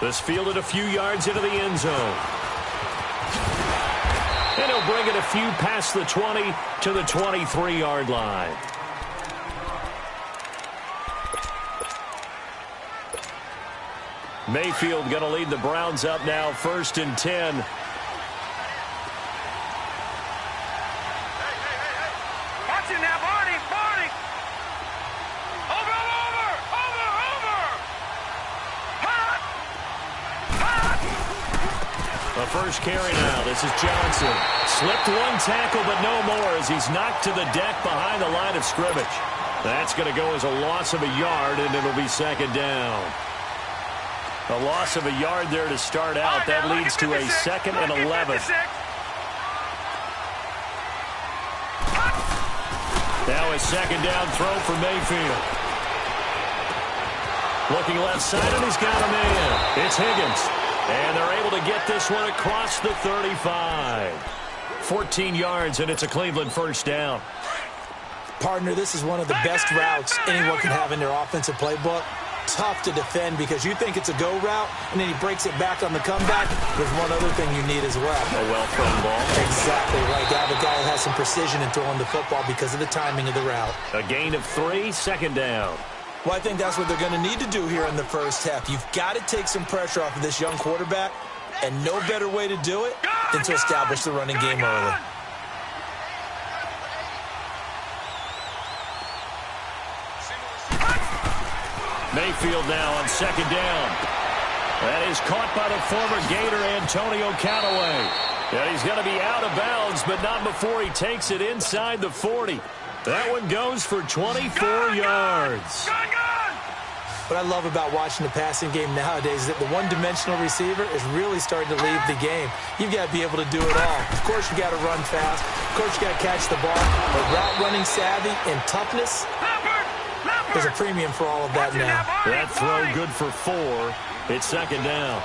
This fielded a few yards into the end zone. And he'll bring it a few past the 20 to the 23-yard line. Mayfield going to lead the Browns up now, 1st and 10. The first carry now. This is Johnson. Slipped one tackle, but no more as he's knocked to the deck behind the line of scrimmage. That's going to go as a loss of a yard, and it'll be 2nd down. A loss of a yard there to start out. That leads to a 2nd and 11. Now a 2nd down throw for Mayfield. Looking left side, and he's got a man. It's Higgins. And they're able to get this one across the 35. 14 yards, and it's a Cleveland 1st down. Partner, this is one of the best routes anyone can have in their offensive playbook. Tough to defend because you think it's a go route, and then he breaks it back on the comeback. There's one other thing you need as well. A well-thrown ball. Exactly right. You have a guy that has some precision in throwing the football because of the timing of the route. A gain of 3, 2nd down. Well, I think that's what they're going to need to do here in the first half. You've got to take some pressure off of this young quarterback, and no better way to do it than to establish the running game early. Mayfield now on 2nd down. That is caught by the former Gator Antonio Callaway. And he's going to be out of bounds, but not before he takes it inside the 40. That one goes for 24 yards. What I love about watching the passing game nowadays is that the one-dimensional receiver is really starting to leave the game. You've got to be able to do it all. Of course, you got to run fast. Of course, you got to catch the ball. But route running savvy and toughness, there's a premium for all of that now. That throw good for 4. It's 2nd down.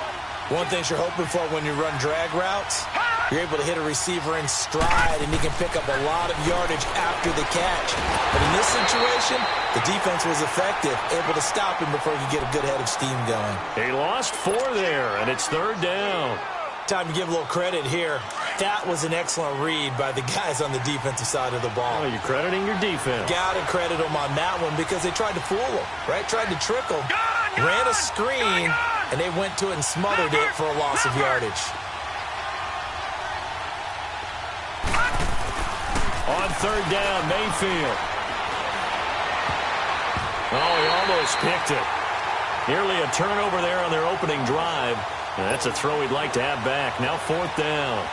One thing you're hoping for when you run drag routes, you're able to hit a receiver in stride, and he can pick up a lot of yardage after the catch. But in this situation, the defense was effective, able to stop him before he could get a good head of steam going. He lost 4 there, and it's 3rd down. Time to give a little credit here. That was an excellent read by the guys on the defensive side of the ball. Oh, you're crediting your defense. Got to credit them on that one because they tried to fool him, right? Tried to trick him. Ran a screen, and they went to it and smothered it for a loss of yardage. On 3rd down, Mayfield. Oh, he almost picked it. Nearly a turnover there on their opening drive. And that's a throw he'd like to have back. Now 4th down.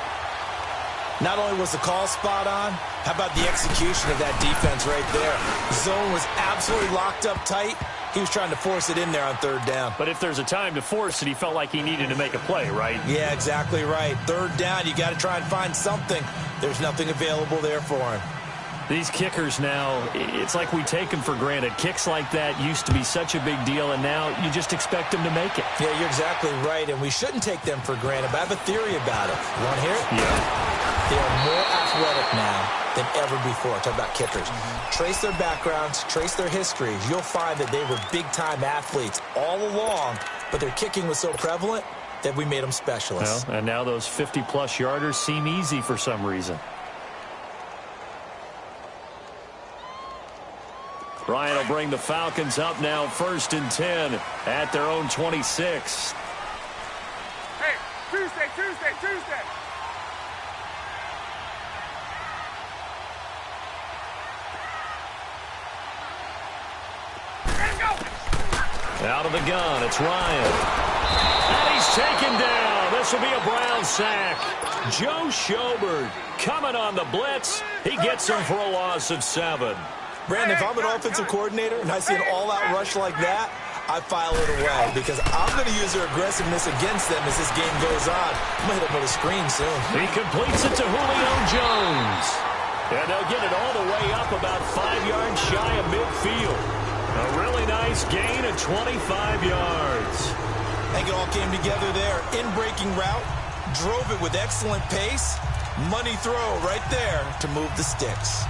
Not only was the call spot on, how about the execution of that defense right there? The zone was absolutely locked up tight. He was trying to force it in there on 3rd down. But if there's a time to force it, he felt like he needed to make a play, right? Yeah, exactly right. 3rd down, you got to try and find something. There's nothing available there for him. These kickers now, it's like we take them for granted. Kicks like that used to be such a big deal, and now you just expect them to make it. Yeah, you're exactly right, and we shouldn't take them for granted, but I have a theory about it. You want to hear it? Yeah. They are more athletic now than ever before. Talk about kickers. Trace their backgrounds, trace their histories. You'll find that they were big-time athletes all along, but their kicking was so prevalent that we made them specialists. Well, and now those 50-plus yarders seem easy for some reason. Ryan will bring the Falcons up now 1st and 10 at their own 26. Hey, Tuesday. Out of the gun, it's Ryan. And he's taken down. This will be a Brown sack. Joe Schobert coming on the blitz. He gets him for a loss of 7. Brandon, if I'm an offensive coordinator and I see an all-out rush like that, I file it away because I'm going to use their aggressiveness against them as this game goes on. I'm going to hit them with a screen soon. He completes it to Julio Jones. And they'll get it all the way up about 5 yards shy of midfield. A really nice gain of 25 yards. I think it all came together there. In-breaking route, drove it with excellent pace. Money throw right there to move the sticks.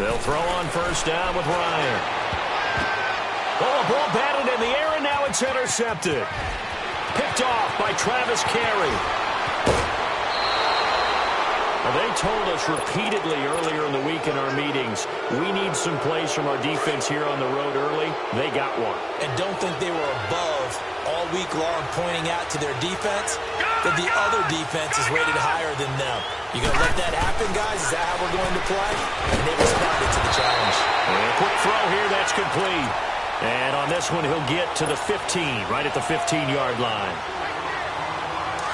They'll throw on first down with Ryan. Oh, a ball batted in the air, and now it's intercepted. Picked off by Travis Carey. Well, they told us repeatedly earlier in the week in our meetings, we need some plays from our defense here on the road early. They got one. And don't think they were above all week long pointing out to their defense that the other defense is rated higher than them. You going to let that happen, guys? Is that how we're going to play? And they responded to the challenge. And a quick throw here. That's complete. And on this one, he'll get to the 15, right at the 15-yard line.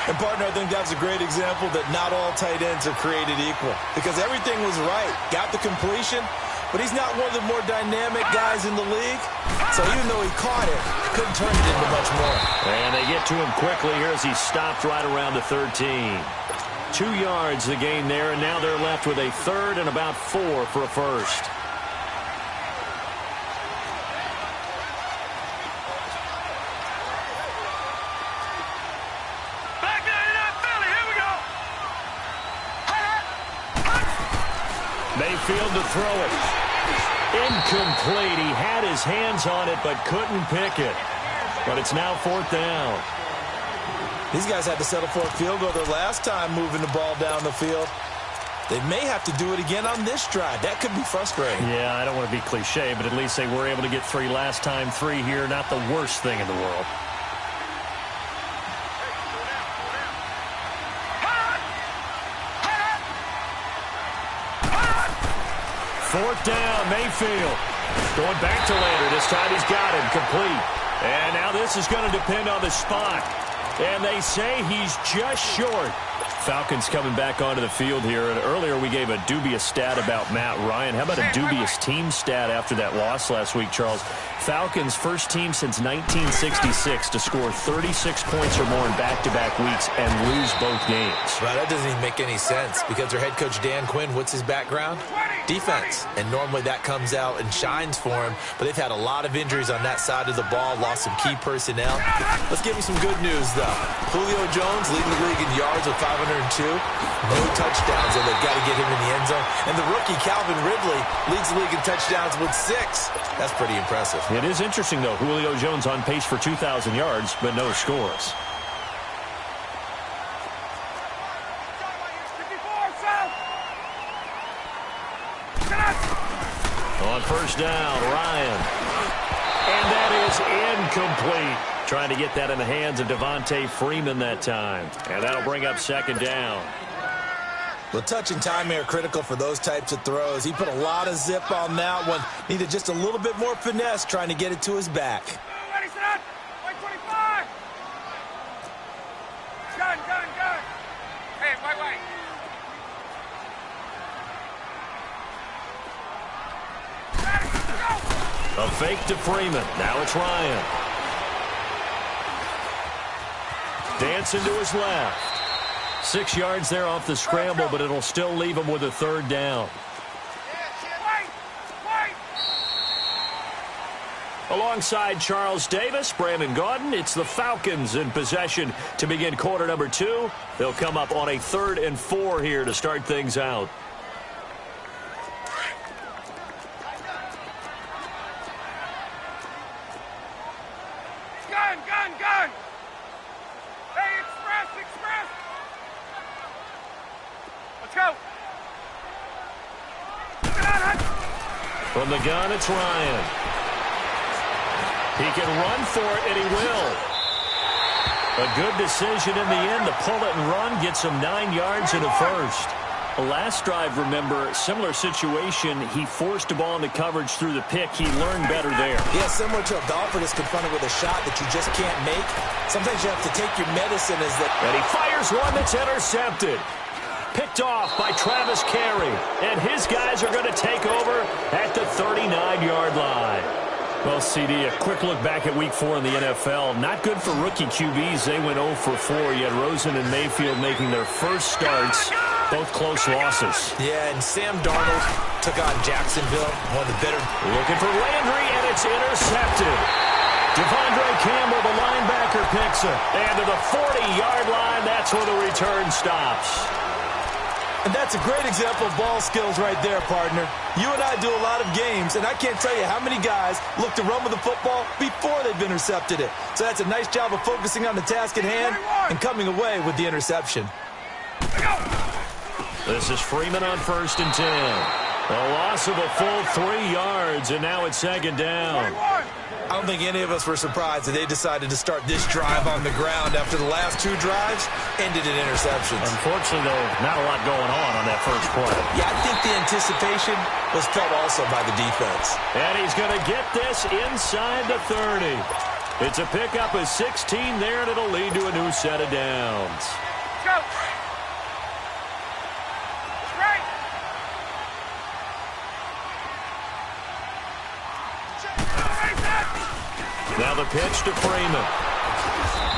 And, partner, I think that's a great example that not all tight ends are created equal because everything was right. Got the completion, but he's not one of the more dynamic guys in the league. So even though he caught it, couldn't turn it into much more. And they get to him quickly here as he stopped right around the 13. 2 yards the gain there, and now they're left with a third and about 4 for a first. Mayfield to throw it. Incomplete. He had his hands on it but couldn't pick it. But it's now 4th down. These guys had to settle for a field goal their last time moving the ball down the field. They may have to do it again on this drive. That could be frustrating. Yeah, I don't want to be cliche, but at least they were able to get 3 last time. 3 here, not the worst thing in the world. Fourth down, Mayfield. Going back to Lander. This time he's got him complete. And now this is going to depend on the spot. And they say he's just short. Falcons coming back onto the field here. And earlier we gave a dubious stat about Matt Ryan. How about a dubious team stat after that loss last week, Charles? Falcons first team since 1966 to score 36 points or more in back-to-back weeks and lose both games. Well, that doesn't even make any sense because their head coach Dan Quinn, what's his background? Defense. And normally that comes out and shines for him, but they've had a lot of injuries on that side of the ball, lost some key personnel. Let's give you some good news, though. Julio Jones leading the league in yards with 502. No touchdowns, and they've got to get him in the end zone. And the rookie, Calvin Ridley, leads the league in touchdowns with 6. That's pretty impressive. It is interesting, though. Julio Jones on pace for 2,000 yards, but no scores. On first down, Ryan. And that is incomplete. Trying to get that in the hands of Devontae Freeman that time. And that'll bring up second down. Well, touch and time are critical for those types of throws. He put a lot of zip on that one. Needed just a little bit more finesse trying to get it to his back. Ready, set up. 125. Gun. Hey, wait. A fake to Freeman. Now it's Ryan. Dancing to his left. 6 yards there off the scramble, but it'll still leave him with a third down. Alongside Charles Davis, Brandon Gaudin, it's the Falcons in possession to begin quarter number 2. They'll come up on a 3rd and 4 here to start things out. Gun. Hey, express. Let's go. From the gun, it's Ryan. He can run for it, and he will. A good decision in the end to pull it and run, gets him 9 yards in a first. Last drive, remember, similar situation. He forced a ball into coverage through the pick. He learned better there. Yeah, similar to a golfer that's confronted with a shot that you just can't make. Sometimes you have to take your medicine as that. And he fires one that's intercepted. Picked off by Travis Carey. And his guys are going to take over at the 39-yard line. Well, CD, a quick look back at Week 4 in the NFL. Not good for rookie QBs. They went 0 for 4. You had Rosen and Mayfield making their first starts. Both close losses. Yeah, and Sam Darnold took on Jacksonville, one of the better. Looking for Landry, and it's intercepted. Devondre Campbell, the linebacker, picks it. And to the 40-yard line, that's where the return stops. And that's a great example of ball skills right there, partner. You and I do a lot of games, and I can't tell you how many guys look to run with the football before they've intercepted it. So that's a nice job of focusing on the task at hand and coming away with the interception. This is Freeman on 1st and 10. A loss of a full 3 yards, and now it's second down. I don't think any of us were surprised that they decided to start this drive on the ground after the last 2 drives ended in interceptions. Unfortunately, though, not a lot going on that first play. Yeah, I think the anticipation was felt also by the defense. And he's going to get this inside the 30. It's a pickup of 16 there, and it'll lead to a new set of downs. Go! Right! Now the pitch to Freeman.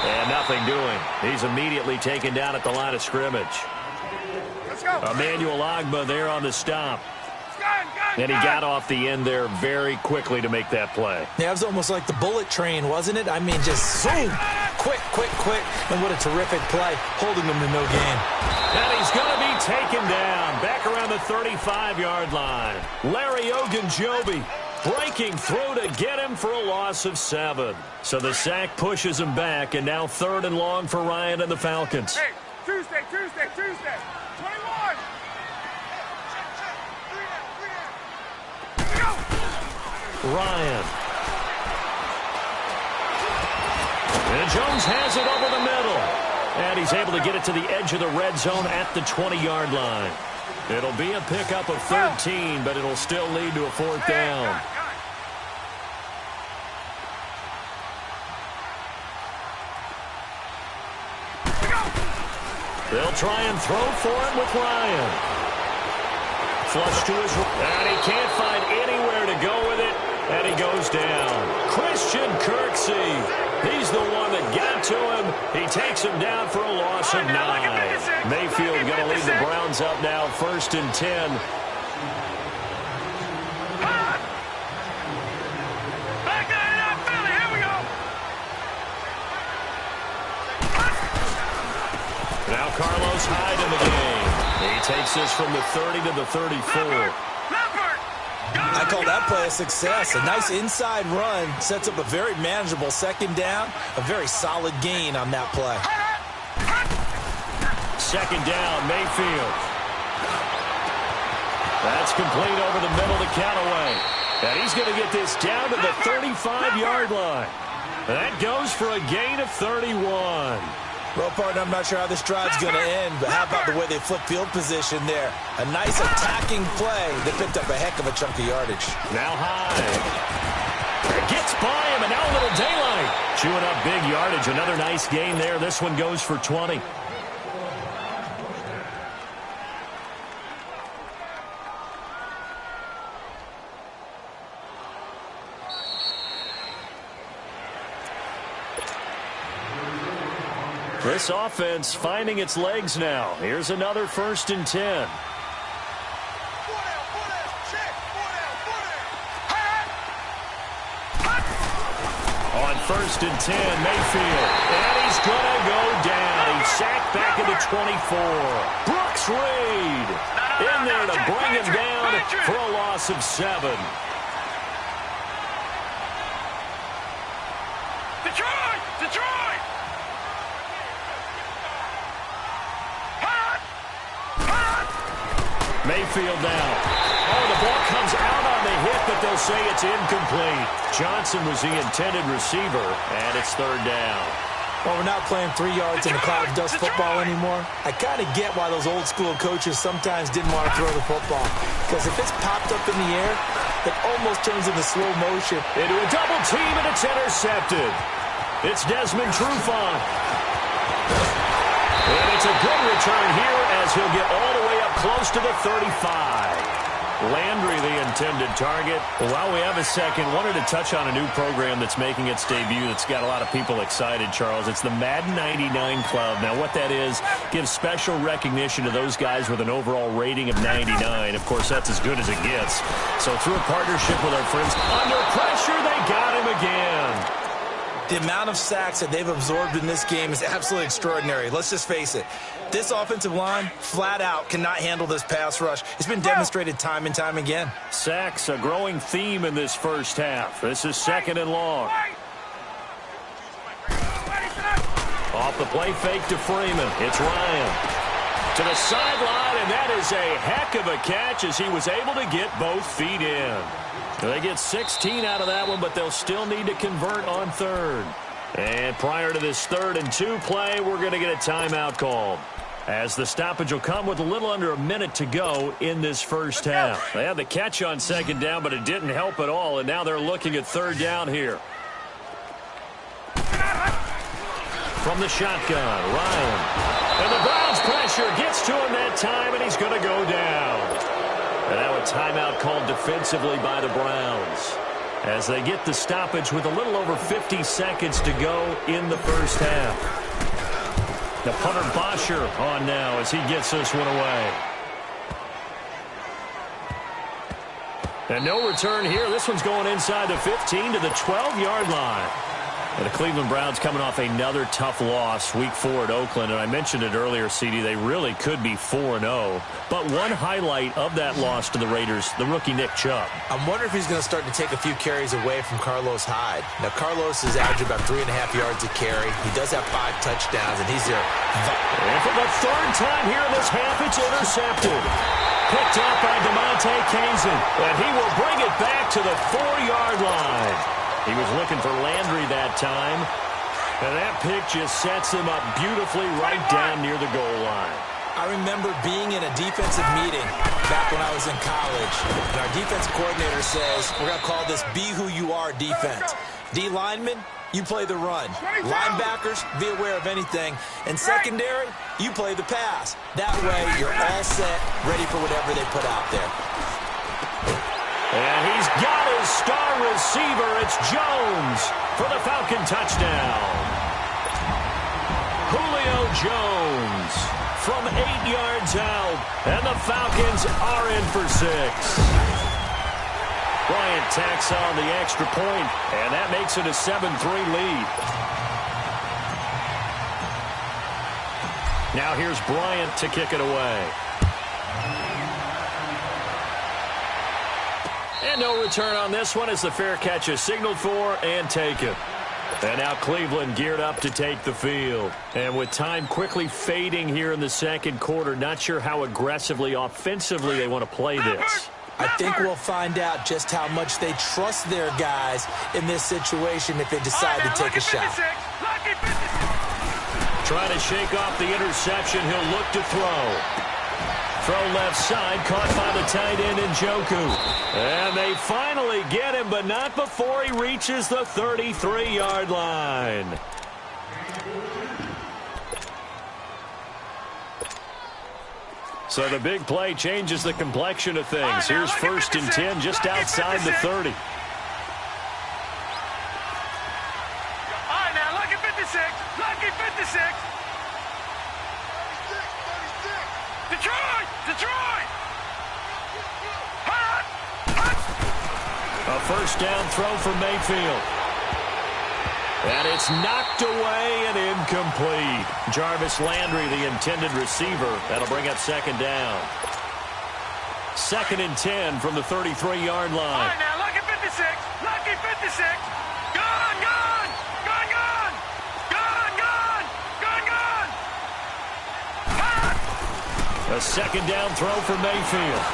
And nothing doing. He's immediately taken down at the line of scrimmage. Let's go! Emmanuel Ogbah there on the stop. Gun, And he got off the end there very quickly to make that play. Yeah, it was almost like the bullet train, wasn't it? I mean, just zoom. Quick, quick, quick. And what a terrific play, holding them to no gain. And he's going to be taken down back around the 35-yard line. Larry Ogunjobi breaking through to get him for a loss of 7. So the sack pushes him back, and now 3rd and long for Ryan and the Falcons. Hey, Tuesday. 21! Ryan. And Jones has it over the middle. And he's able to get it to the edge of the red zone at the 20-yard line. It'll be a pickup of 13, but it'll still lead to a 4th down. They'll try and throw for him with Ryan. Flush to his right, and he can't find anywhere to go with it, and he goes down. Christian Kirksey, he's the one that got to him. He takes him down for a loss of 9. Mayfield going to lead the Browns up now, 1st and 10. Now Carlos Hyde in the game. He takes this from the 30 to the 34. I call that play a success. A nice inside run sets up a very manageable 2nd down. A very solid gain on that play. 2nd down, Mayfield. That's complete over the middle to Callaway. And he's going to get this down to the 35-yard line. That goes for a gain of 31. Well, partner, I'm not sure how this drive's going to end, but how about the way they flip field position there? A nice attacking play that picked up a heck of a chunk of yardage. Now Hyde. Gets by him, and now a little daylight. Chewing up big yardage. Another nice gain there. This one goes for 20. This offense finding its legs now. Here's another 1st and 10. On 1st and 10, Mayfield. And he's going to go down. He's sacked back at the 24. Brooks Reed in there to bring him down for a loss of 7. Detroit! Mayfield now. Oh, the ball comes out on the hit, but they'll say it's incomplete. Johnson was the intended receiver, and it's 3rd down. Well, we're not playing 3 yards in a cloud of dust football anymore. I kind of get why those old school coaches sometimes didn't want to throw the football. Because if it's popped up in the air, it almost turns into slow motion. Into a double team, and it's intercepted. It's Desmond Trufant. And it's a good return here as he'll get all the way up close to the 35. Landry, the intended target. While we have a second, wanted to touch on a new program that's making its debut that's got a lot of people excited, Charles. It's the Madden 99 Club. Now, what that is, gives special recognition to those guys with an overall rating of 99. Of course, that's as good as it gets. So through a partnership with our friends, under pressure, they got him again. The amount of sacks that they've absorbed in this game is absolutely extraordinary. Let's just face it. This offensive line, flat out, cannot handle this pass rush. It's been demonstrated time and time again. Sacks, a growing theme in this first half. This is 2nd and long. Off the play fake to Freeman. It's Ryan. To the sideline, and that is a heck of a catch as he was able to get both feet in. They get 16 out of that one, but they'll still need to convert on 3rd. And prior to this 3rd and 2 play, we're going to get a timeout called, as the stoppage will come with a little under a minute to go in this first half. They had the catch on 2nd down, but it didn't help at all, and now they're looking at 3rd down here. From the shotgun, Ryan. And the Browns pressure gets to him that time, and he's going to go down. And now a timeout called defensively by the Browns, as they get the stoppage with a little over 50 seconds to go in the first half. The punter Bosher on now as he gets this one away. And no return here. This one's going inside the 15 to the 12-yard line. And the Cleveland Browns coming off another tough loss week 4 at Oakland. And I mentioned it earlier, CD, they really could be 4-0. But one highlight of that loss to the Raiders, the rookie Nick Chubb. I'm wondering if he's going to start to take a few carries away from Carlos Hyde. Now, Carlos is averaging about 3.5 yards a carry. He does have 5 touchdowns, and he's there. And for the 3rd time here in this half, it's intercepted. Picked up by DeMonte Kazin. And he will bring it back to the 4-yard line. He was looking for Landry that time. And that pick just sets him up beautifully right down near the goal line. I remember being in a defensive meeting back when I was in college. And our defensive coordinator says, we're going to call this be who you are defense. D linemen, you play the run. Linebackers, be aware of anything. And secondary, you play the pass. That way, you're all set, ready for whatever they put out there. And he's got his star receiver. It's Jones for the Falcon touchdown. Julio Jones from 8 yards out. And the Falcons are in for 6. Bryant tacks on the extra point, and that makes it a 7-3 lead. Now here's Bryant to kick it away. And no return on this one as the fair catch is signaled for and taken. And now Cleveland geared up to take the field. And with time quickly fading here in the 2nd quarter, not sure how aggressively, offensively they want to play this. I think we'll find out just how much they trust their guys in this situation if they decide to take a shot. Trying to shake off the interception. He'll look to throw. Throw left side, caught by the tight end Njoku. And they finally get him, but not before he reaches the 33-yard line. So the big play changes the complexion of things. Here's 1st and 10 just outside the 30. All right, now, lucky 56. Lucky 56. Detroit! Detroit! Hot! A 1st down throw for Mayfield. And it's knocked away and incomplete. Jarvis Landry, the intended receiver. That'll bring up 2nd down. 2nd and 10 from the 33-yard line. All right, now, lucky 56. Lucky 56. Gone, gone! Gone, gone! Gone, gone! Gone, gone! Hot! A 2nd down throw for Mayfield.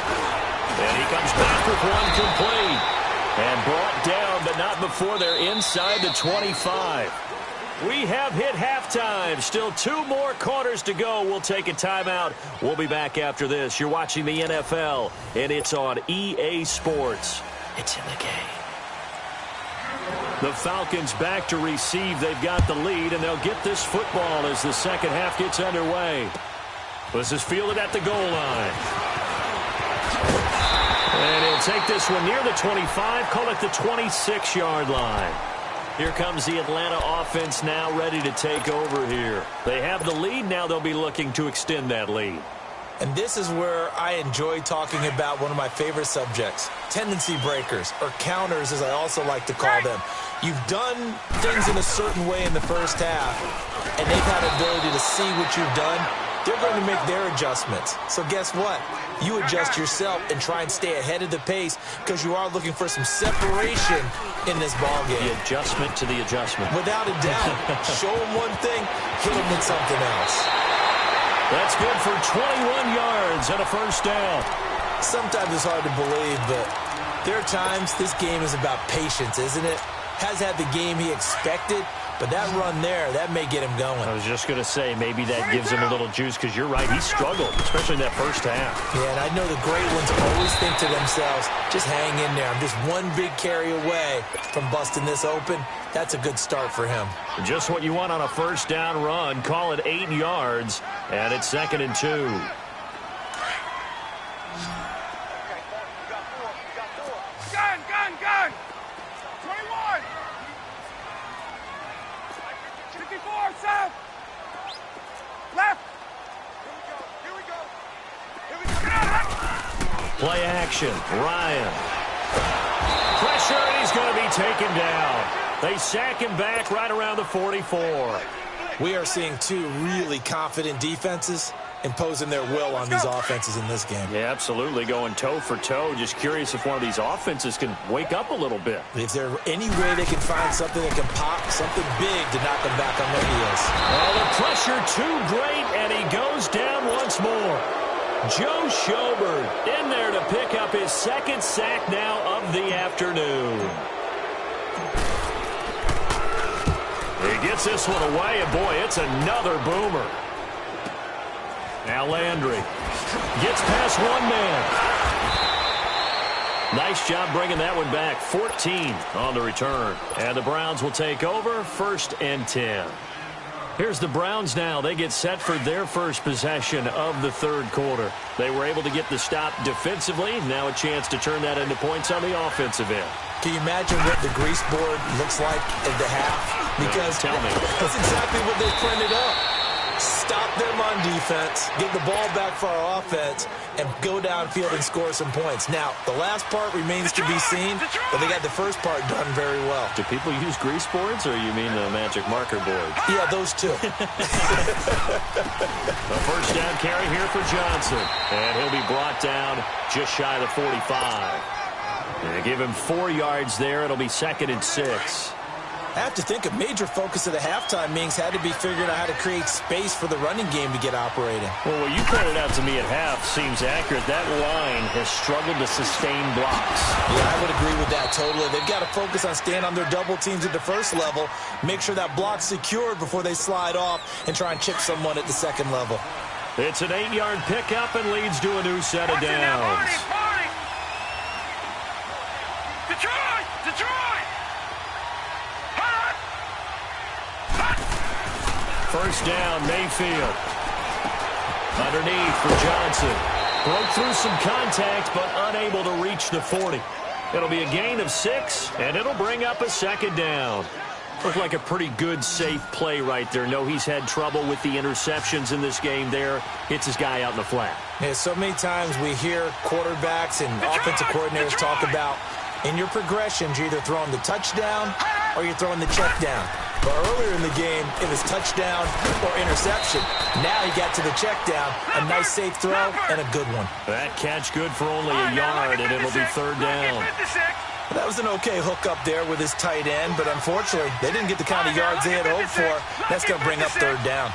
And he comes back with one complete. And brought down, but not before they're inside the 25. We have hit halftime. Still 2 more quarters to go. We'll take a timeout. We'll be back after this. You're watching the NFL, and it's on EA Sports. It's in the game. The Falcons back to receive. They've got the lead, and they'll get this football as the 2nd half gets underway. This is fielded at the goal line. And he'll take this one near the 25, call it the 26-yard line. Here comes the Atlanta offense now ready to take over here. They have the lead. Now they'll be looking to extend that lead. And this is where I enjoy talking about one of my favorite subjects, tendency breakers, or counters as I also like to call them. You've done things in a certain way in the first half, and they've had the ability to see what you've done, they're going to make their adjustments. So guess what? You adjust yourself and try and stay ahead of the pace because you are looking for some separation in this ball game. The adjustment to the adjustment. Without a doubt. Show them one thing, hit them with something else. That's good for 21 yards and a first down. Sometimes it's hard to believe, but there are times this game is about patience, isn't it? Has had the game he expected, but that run there, that may get him going. I was just going to say, maybe that gives him a little juice because you're right, he struggled, especially in that first half. Yeah, and I know the great ones always think to themselves, just hang in there. I'm just one big carry away from busting this open. That's a good start for him. Just what you want on a first down run. Call it 8 yards, and it's 2nd and 2. Gun! 21! 54, south! Left! Here we go! Get out of that! Play action. Ryan. Pressure, and he's going to be taken down. They sack him back right around the 44. We are seeing two really confident defenses imposing their will on these offenses in this game. Yeah, absolutely, going toe for toe. Just curious if one of these offenses can wake up a little bit. Is there any way they can find something that can pop, something big to knock them back on their heels? Oh, the pressure too great, and he goes down once more. Joe Schobert in there to pick up his 2nd sack now of the afternoon. He gets this one away, and boy, it's another boomer. Now Landry gets past one man. Nice job bringing that one back. 14 on the return. And the Browns will take over, 1st and 10. Here's the Browns now. They get set for their first possession of the 3rd quarter. They were able to get the stop defensively. Now a chance to turn that into points on the offensive end. Can you imagine what the grease board looks like at the half? Because tell me. That's exactly what they printed up. Stop them on defense, get the ball back for our offense, and go downfield and score some points. Now, the last part remains to be seen, but they got the first part done very well. Do people use grease boards, or you mean the magic marker board? Yeah, those two. A first down carry here for Johnson, and he'll be brought down just shy of the 45. And they give him 4 yards there. It'll be 2nd and 6. I have to think a major focus of the halftime meetings had to be figuring out how to create space for the running game to get operating. Well, what you pointed out to me at half seems accurate. That line has struggled to sustain blocks. Yeah, I would agree with that totally. They've got to focus on staying on their double teams at the first level, make sure that block's secured before they slide off and try and chip someone at the 2nd level. It's an 8-yard pickup and leads to a new set of downs. Detroit! First down, Mayfield. Underneath for Johnson. Broke through some contact, but unable to reach the 40. It'll be a gain of 6, and it'll bring up a 2nd down. Looked like a pretty good, safe play right there. No, he's had trouble with the interceptions in this game there. Hits his guy out in the flat. Yeah, so many times we hear quarterbacks and offensive coordinators talk about in your progressions, you're either throwing the touchdown or you're throwing the check down. But earlier in the game, it was touchdown or interception. Now he got to the check down, a nice safe throw, and a good one. That catch good for only a yard, and it'll be 3rd down. That was an okay hook up there with his tight end, but unfortunately, they didn't get the kind of yards they had hoped for. That's going to bring up 3rd down.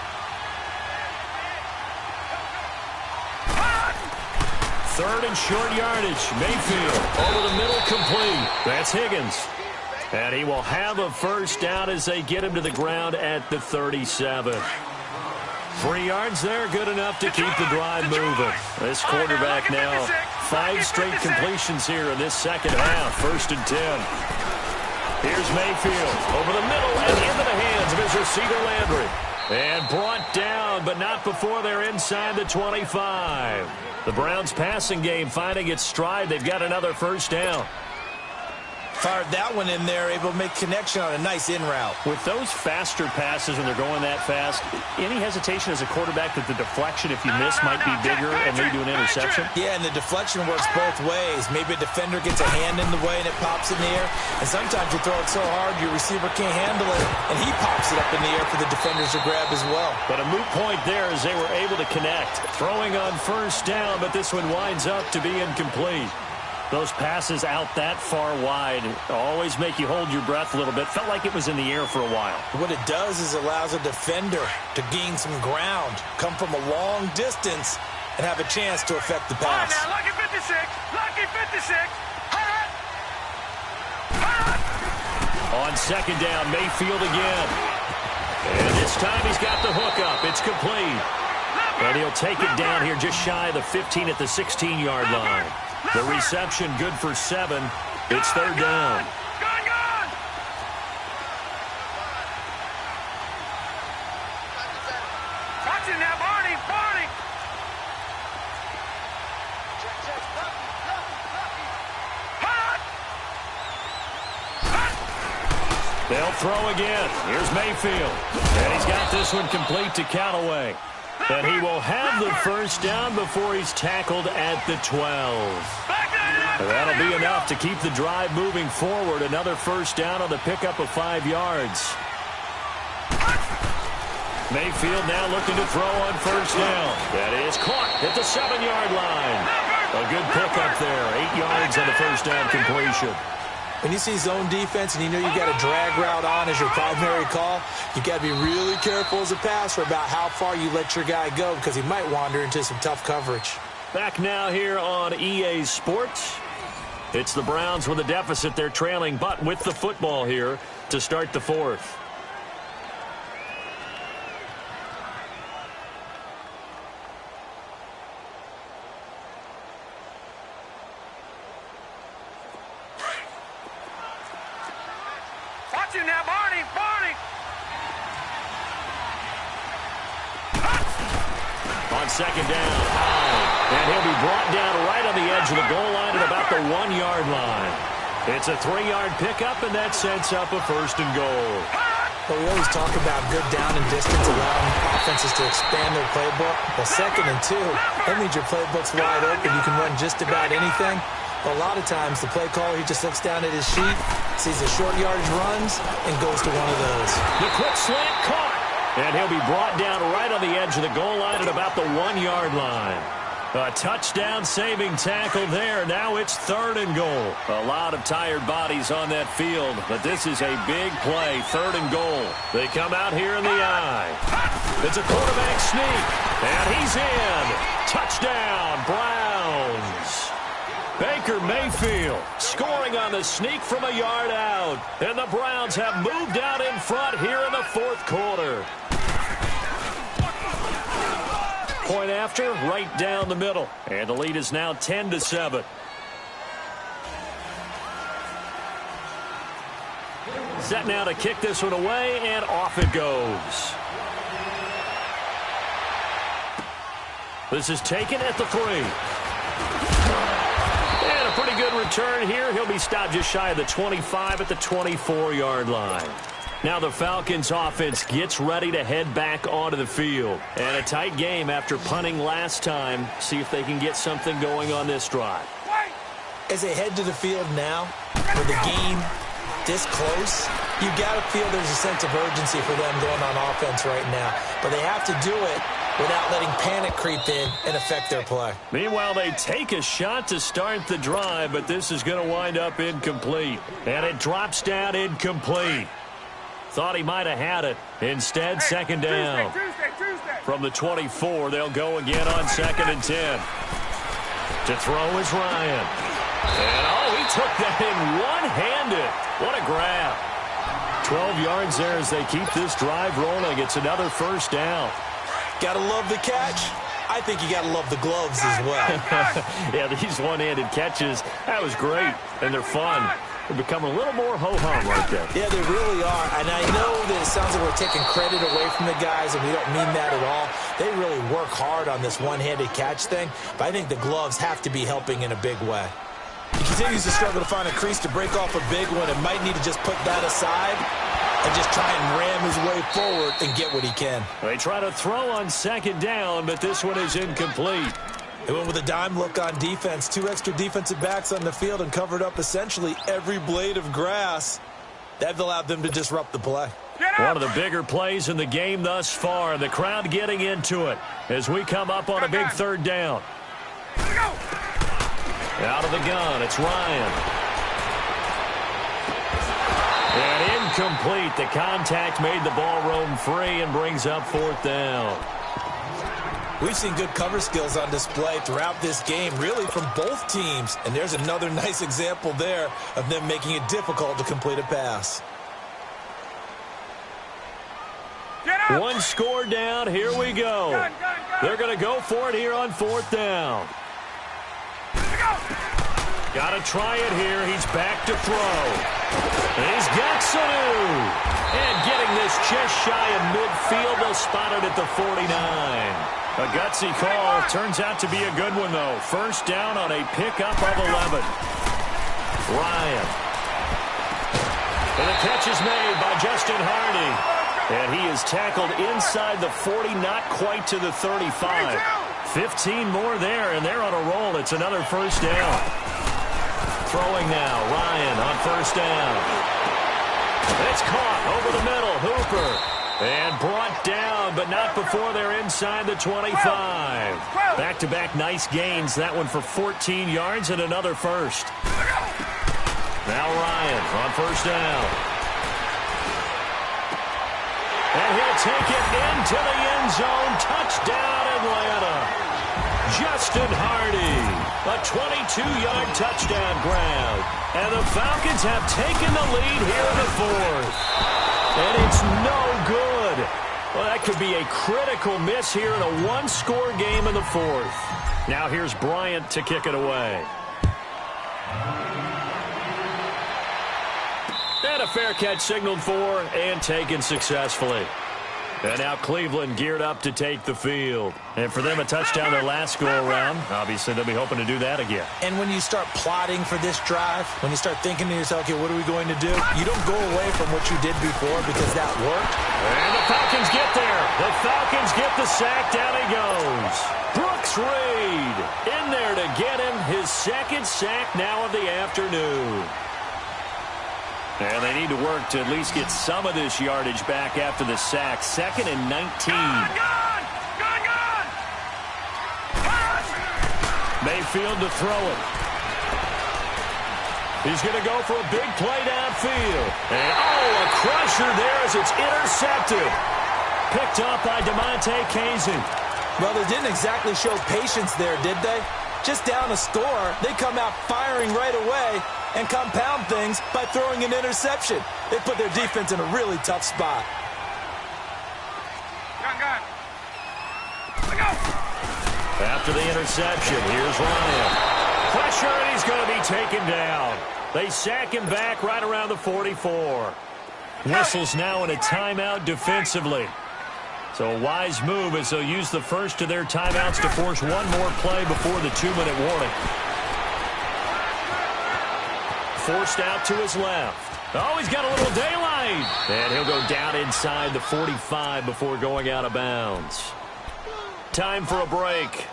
3rd and short yardage. Mayfield over the middle, complete. That's Higgins. And he will have a first down as they get him to the ground at the 37. 3 yards there, good enough to keep the drive moving. This quarterback now, 5 straight completions here in this 2nd half. 1st and 10. Here's Mayfield over the middle and into the hands of his receiver Landry. And brought down, but not before they're inside the 25. The Browns passing game finding its stride. They've got another first down. Fired that one in there, able to make connection on a nice in route. With those faster passes when they're going that fast, any hesitation as a quarterback that the deflection, if you miss, might be bigger and lead to an interception? Yeah, and the deflection works both ways. Maybe a defender gets a hand in the way and it pops in the air. And sometimes you throw it so hard your receiver can't handle it, and he pops it up in the air for the defenders to grab as well. But a moot point there as they were able to connect. Throwing on first down, but this one winds up to be incomplete. Those passes out that far wide always make you hold your breath a little bit. Felt like it was in the air for a while. What it does is it allows a defender to gain some ground, come from a long distance, and have a chance to affect the pass. Now, lucky 56. Lucky 56. Hot. Hot. On second down, Mayfield again. And this time he's got the hook up. It's complete. And he'll take it down here just shy of the 15 at the 16-yard line. The reception good for 7. It's third down. Gone. Watch it now, Barney. Hot. They'll throw again. Here's Mayfield. And he's got this one complete to Callaway. And he will have the first down before he's tackled at the 12. That'll be enough to keep the drive moving forward. Another first down on the pickup of 5 yards. Mayfield now looking to throw on first down. That is caught at the 7-yard line. A good pickup there. 8 yards on the first down completion. When you see zone defense and you know you got a drag route on as your primary call, you got to be really careful as a passer about how far you let your guy go because he might wander into some tough coverage. Back now here on EA Sports. It's the Browns with a deficit. They're trailing, but with the football here to start the fourth. Watch it now, Barney. On second down, and he'll be brought down right on the edge of the goal line at about the 1-yard line. It's a 3-yard pickup, and that sets up a first and goal. Well, we always talk about good down and distance, allowing offenses to expand their playbook. Well, 2nd and 2, that means your playbook's wide open. You can run just about anything. But a lot of times, the play caller, he just looks down at his sheet, sees the short yardage runs, and goes to one of those. The quick slant caught. And he'll be brought down right on the edge of the goal line at about the 1-yard line. A touchdown-saving tackle there. Now it's 3rd and goal. A lot of tired bodies on that field, but this is a big play. 3rd and goal. They come out here in the eye. It's a quarterback sneak, and he's in. Touchdown, Browns. Baker Mayfield scoring on the sneak from a yard out. And the Browns have moved out in front here in the 4th quarter. Point after, right down the middle. And the lead is now 10-7. Set now to kick this one away, and off it goes. This is taken at the 3. And a pretty good return here. He'll be stopped just shy of the 25 at the 24-yard line. Now the Falcons offense gets ready to head back onto the field. And a tight game after punting last time. See if they can get something going on this drive. As they head to the field now, with the game this close, you got to feel there's a sense of urgency for them going on offense right now. But they have to do it without letting panic creep in and affect their play. Meanwhile, they take a shot to start the drive, but this is going to wind up incomplete. And it drops down incomplete. Thought he might have had it. Instead, second down. Tuesday. From the 24, they'll go again on 2nd and 10. To throw is Ryan. And, he took that in one-handed. What a grab. 12 yards there as they keep this drive rolling. It's another first down. Got to love the catch. I think you got to love the gloves as well. Yeah, these one-handed catches, that was great, and they're fun. They're becoming a little more ho-hum right there. Yeah, they really are. And I know that it sounds like we're taking credit away from the guys, and we don't mean that at all. They really work hard on this one-handed catch thing, but I think the gloves have to be helping in a big way. You continues to struggle to find a crease to break off a big one and might need to just put that aside and just try and ram his way forward and get what he can. They try to throw on second down, but this one is incomplete. They went with a dime look on defense. 2 extra defensive backs on the field and covered up essentially every blade of grass. That allowed them to disrupt the play. One of the bigger plays in the game thus far. The crowd getting into it as we come up on a big third down. Out of the gun, it's Ryan. And incomplete. The contact made the ball roam free and brings up fourth down. We've seen good cover skills on display throughout this game, really from both teams. And there's another nice example there of them making it difficult to complete a pass. One score down. Here we go. They're going to go for it here on fourth down. Got to try it here. He's back to throw. And he's got Sanu. And getting this just shy of midfield. They'll spot it at the 49. A gutsy call. Turns out to be a good one, though. First down on a pickup of 11. Ryan. And the catch is made by Justin Hardy. And he is tackled inside the 40, not quite to the 35. 15 more there, and they're on a roll. It's another first down. Throwing now, Ryan on first down. It's caught over the middle, Hooper. And brought down, but not before they're inside the 25. Back-to-back nice gains. That one for 14 yards and another first. Now Ryan on first down. And he'll take it into the end zone. Touchdown, Atlanta. Justin Hardy. A 22-yard touchdown grab. And the Falcons have taken the lead here in the fourth. And it's no good. Well, that could be a critical miss here in a one-score game in the fourth. Now here's Bryant to kick it away. And a fair catch signaled for and taken successfully. And now Cleveland geared up to take the field. And for them, a touchdown their last go-around. Obviously, they'll be hoping to do that again. And when you start plotting for this drive, when you start thinking to yourself, okay, what are we going to do? You don't go away from what you did before because that worked. And the Falcons get there. The Falcons get the sack. Down he goes. Brooks Reed in there to get him his second sack now of the afternoon. And they need to work to at least get some of this yardage back after the sack. 2nd and 19. Mayfield to throw it. He's going to go for a big play downfield. And, a crusher there as it's intercepted. Picked up by DeMonte Kazin. Well, they didn't exactly show patience there, did they? Just down a score, they come out firing right away and compound things by throwing an interception. They put their defense in a really tough spot. After the interception, here's Ryan. Pressure, and he's going to be taken down. They sack him back right around the 44. Whistles now in a timeout defensively. So a wise move as they'll use the first of their timeouts to force one more play before the 2-minute warning. Forced out to his left. Oh, he's got a little daylight. And he'll go down inside the 45 before going out of bounds. Time for a break.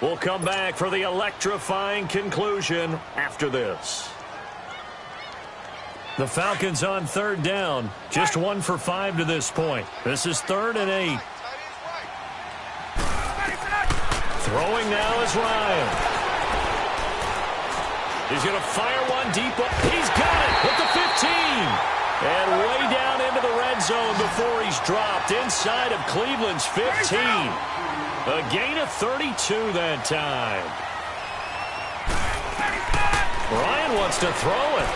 We'll come back for the electrifying conclusion after this. The Falcons on third down. Just 1 for 5 to this point. This is 3rd and 8. Throwing now is Ryan. He's going to fire one deep. He's got it at the 15. And way down into the red zone before he's dropped inside of Cleveland's 15. A gain of 32 that time. Ryan wants to throw it.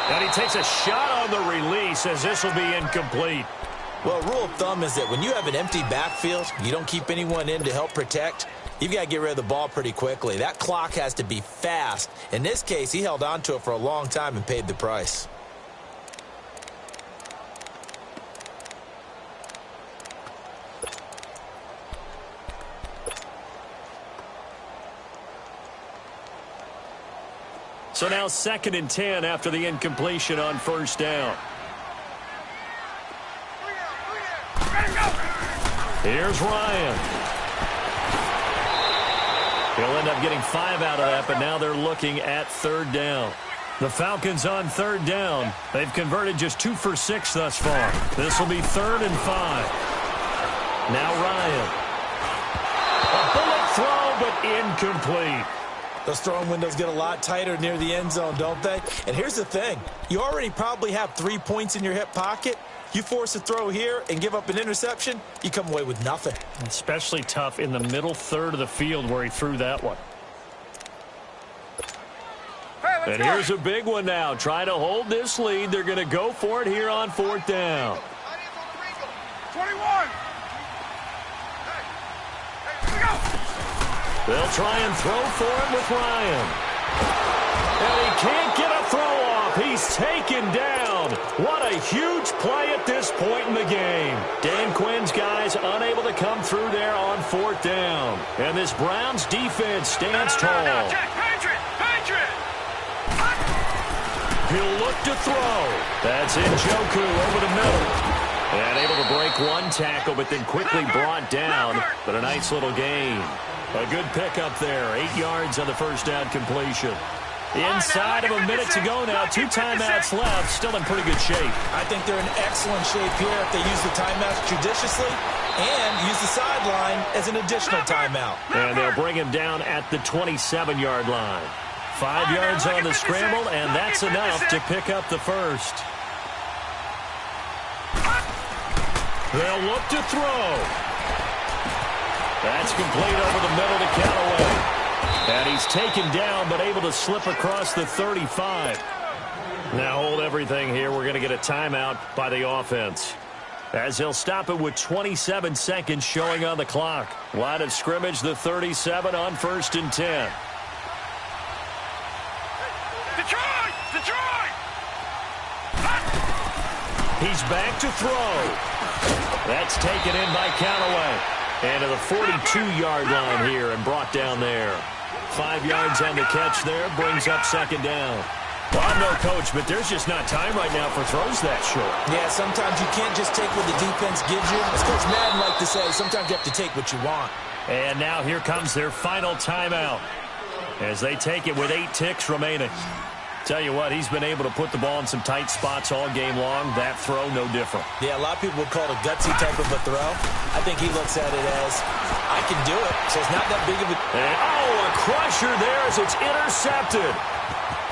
And he takes a shot on the release as this will be incomplete. Well, rule of thumb is that when you have an empty backfield, you don't keep anyone in to help protect, you've got to get rid of the ball pretty quickly. That clock has to be fast. In this case, he held on to it for a long time and paid the price. So now 2nd and 10 after the incompletion on first down. Here's Ryan. He'll end up getting 5 out of that, but now they're looking at 3rd down. The Falcons on 3rd down. They've converted just 2 for 6 thus far. This will be 3rd and 5. Now Ryan. A bullet throw, but incomplete. Those throwing windows get a lot tighter near the end zone, don't they? And here's the thing. You already probably have 3 points in your hip pocket. You force a throw here and give up an interception, you come away with nothing. Especially tough in the middle third of the field where he threw that one. And here's a big one now. Trying to hold this lead. They're going to go for it here on 4th down. 21. They'll try and throw for him with Ryan. And he can't get a throw off. He's taken down. What a huge play at this point in the game. Dan Quinn's guys unable to come through there on 4th down. And this Browns defense stands tall. No, check. Patriot. He'll look to throw. That's Njoku over the middle. And able to break one tackle, but then quickly brought down. But a nice little gain. A good pickup there. 8 yards on the first down completion. Inside of a minute to go now. 2 timeouts left. Still in pretty good shape. I think they're in excellent shape here if they use the timeouts judiciously and use the sideline as an additional timeout. And they'll bring him down at the 27-yard line. 5 yards on the scramble, and that's enough to pick up the first. They'll look to throw. That's complete over the middle to Callaway. And he's taken down, but able to slip across the 35. Now hold everything here. We're going to get a timeout by the offense, as they'll stop it with 27 seconds showing on the clock. Line of scrimmage, the 37 on 1st and 10. Detroit! He's back to throw. That's taken in by Callaway. And to the 42-yard line here and brought down there. 5 yards on the catch there, brings up 2nd down. Well, I'm no coach, but there's just not time right now for throws that short. Yeah, sometimes you can't just take what the defense gives you. As Coach Madden liked to say, sometimes you have to take what you want. And now here comes their final timeout as they take it with 8 ticks remaining. Tell you what, he's been able to put the ball in some tight spots all game long. That throw, no different. Yeah, a lot of people would call it a gutsy type of a throw. I think he looks at it as, I can do it, so it's not that big of a... And, a crusher there as it's intercepted.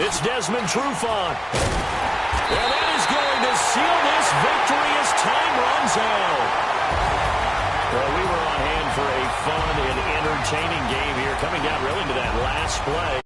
It's Desmond Trufant. And that is going to seal this victory as time runs out. Well, we were on hand for a fun and entertaining game here, coming down really to that last play.